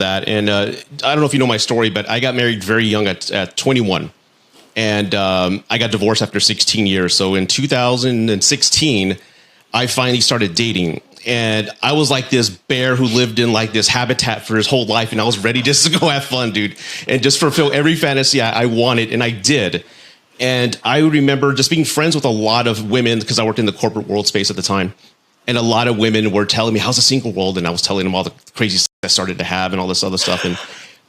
that. And I don't know if you know my story, but I got married very young at 21. And I got divorced after 16 years. So in 2016, I finally started dating. And I was like this bear who lived in like this habitat for his whole life. And I was ready just to go have fun, dude. And just fulfill every fantasy I wanted. And I did. And I remember just being friends with a lot of women because I worked in the corporate world space at the time. And a lot of women were telling me, how's the single world? And I was telling them all the crazy stuff I started to have and all this other stuff. And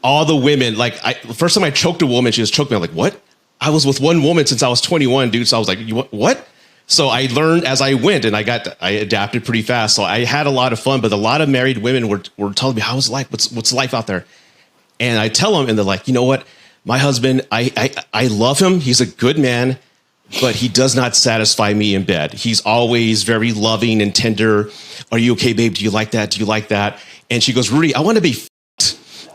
all the women, like, first time I choked a woman, she just choked me. I'm like, what? I was with one woman since I was 21, dude. So I was like, what? So I learned as I went, and I adapted pretty fast. So I had a lot of fun, but a lot of married women were telling me, how's life? What's life out there? And I tell them, and they're like, you know what? My husband, I love him. He's a good man, but he does not satisfy me in bed. He's always very loving and tender. Are you okay, babe? Do you like that? Do you like that? And she goes, Rudy, I want to be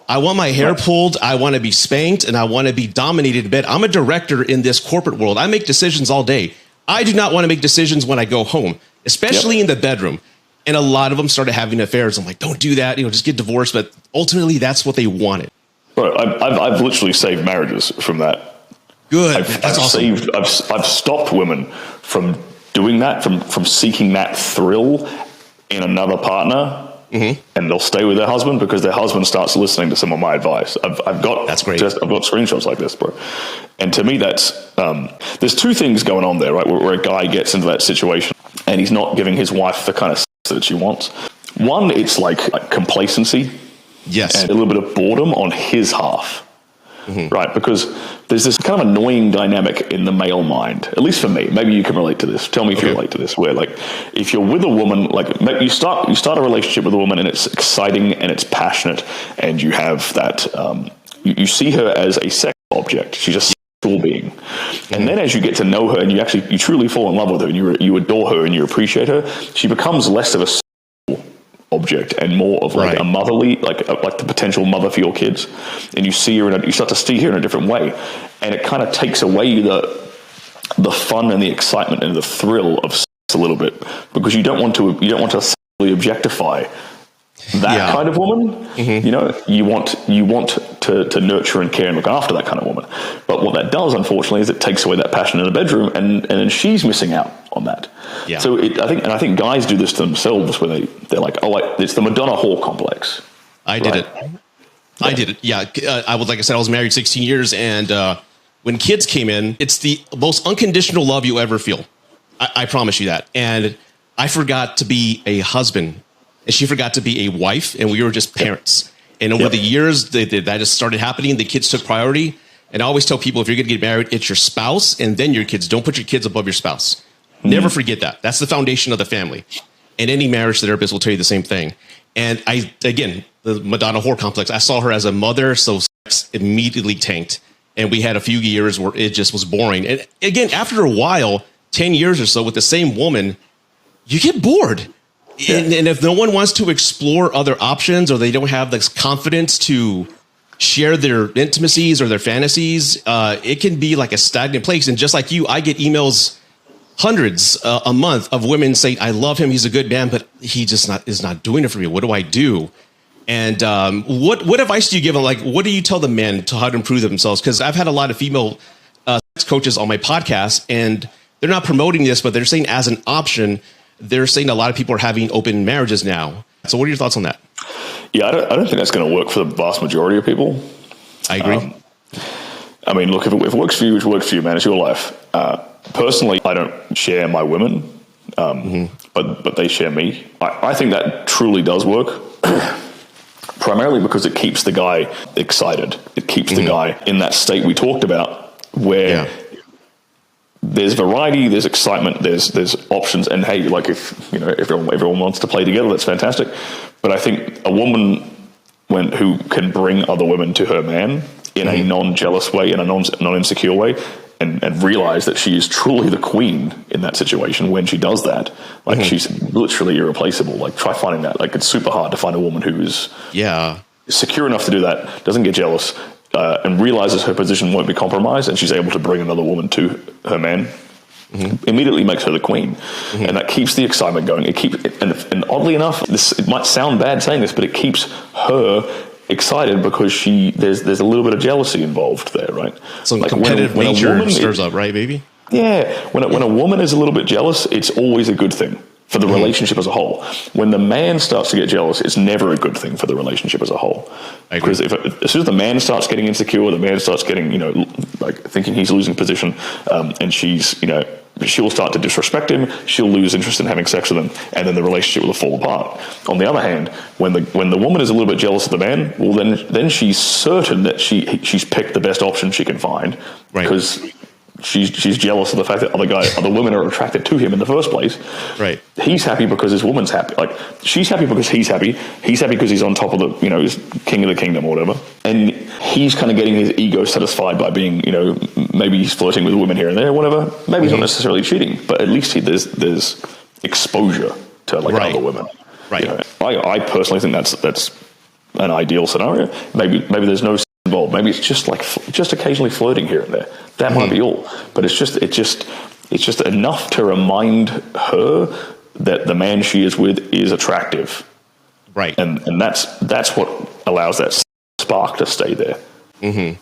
I want my hair pulled. I want to be spanked, and I want to be dominated in bed. I'm a director in this corporate world. I make decisions all day. I do not want to make decisions when I go home, especially in the bedroom. And a lot of them started having affairs. I'm like, don't do that. Just get divorced. But ultimately, that's what they wanted. Bro, I've literally saved marriages from that. Good. That's awesome. I've stopped women from doing that, from seeking that thrill in another partner. Mm-hmm. And they'll stay with their husband because their husband starts listening to some of my advice. I've got that's great. I've got screenshots like this, bro. And to me, that's there's two things going on there, right? Where a guy gets into that situation and he's not giving his wife the kind of sex that she wants. One, it's like complacency, yes, and a little bit of boredom on his half. Mm-hmm. Right, because there's this kind of annoying dynamic in the male mind, at least for me. Maybe you can relate to this. Tell me if you relate to this, where like if you're with a woman, like you start a relationship with a woman and it's exciting and it's passionate and you have that, you see her as a sex object. She's a sexual being. Mm-hmm. And then as you get to know her and you truly fall in love with her and you adore her and you appreciate her, she becomes less of a object and more of like a motherly, like the potential mother for your kids, and you see her you start to see her in a different way, and it kind of takes away the fun and the excitement and the thrill of sex a little bit, because you don't want to sexually objectify that kind of woman. Mm-hmm. You want to nurture and care and look after that kind of woman. But what that does, unfortunately, is it takes away that passion in the bedroom, and then she's missing out on that. Yeah. So I think guys do this to themselves, where they're like, it's the Madonna whore complex. I did it. Yeah. Like I said, I was married 16 years, and when kids came in, it's the most unconditional love you ever feel. I promise you that. And I forgot to be a husband, and she forgot to be a wife, and we were just parents. And over the years, that just started happening. The kids took priority. And I always tell people, if you're going to get married, it's your spouse and then your kids. Don't put your kids above your spouse. Mm-hmm. Never forget that. That's the foundation of the family. And any marriage therapist will tell you the same thing. And the Madonna whore complex, I saw her as a mother, so sex immediately tanked. And we had a few years where it just was boring. And again, after a while, 10 years or so with the same woman, you get bored. Yeah. And if no one wants to explore other options, or they don't have the confidence to share their intimacies or their fantasies, it can be like a stagnant place. And just like you, I get emails, hundreds a month, of women saying, I love him, he's a good man, but he just is not doing it for me. What do I do? And what advice do you give them? Like, what do you tell the men to how to improve themselves? Because I've had a lot of female sex coaches on my podcast, and they're not promoting this, but they're saying as an option, they're saying a lot of people are having open marriages now. So what are your thoughts on that? Yeah, I don't think that's going to work for the vast majority of people. I agree. I mean, look, if it works for you, it works for you, man. It's your life. Personally, I don't share my women, but they share me. I think that truly does work, primarily because it keeps the guy excited. It keeps the guy in that state we talked about, where there's variety, there's excitement, there's options, and hey, like if everyone wants to play together, that's fantastic. But I think a woman who can bring other women to her man in a non-jealous way, in a non-insecure way, and realize that she is truly the queen in that situation when she does that, like she's literally irreplaceable. Like, try finding that. Like, it's super hard to find a woman who is secure enough to do that, doesn't get jealous, and realizes her position won't be compromised, and she's able to bring another woman to her man. Immediately makes her the queen, and that keeps the excitement going. And oddly enough, it might sound bad saying this, but it keeps her excited because there's a little bit of jealousy involved there, right? Some competitive nature stirs up, right, baby? Yeah. When a woman is a little bit jealous, it's always a good thing for the relationship as a whole. When the man starts to get jealous, it's never a good thing for the relationship as a whole. Because as soon as the man starts getting insecure, the man starts getting, like thinking he's losing position, and she's, she'll start to disrespect him, she'll lose interest in having sex with him, and then the relationship will fall apart. On the other hand, when the woman is a little bit jealous of the man, well, then she's certain that she's picked the best option she can find, because she's jealous of the fact that other women are attracted to him in the first place. Right. He's happy because his woman's happy. Like, she's happy because he's happy. He's happy because he's on top of the, he's king of the kingdom or whatever. And he's kind of getting his ego satisfied by being, maybe he's flirting with women here and there, whatever. Maybe he's not necessarily cheating, but at least there's exposure to other women. Right. I personally think that's an ideal scenario. Maybe there's no involved. Maybe it's just occasionally flirting here and there. That might be all. But it's just enough to remind her that the man she is with is attractive. Right. And that's what allows that spark to stay there. Mm-hmm.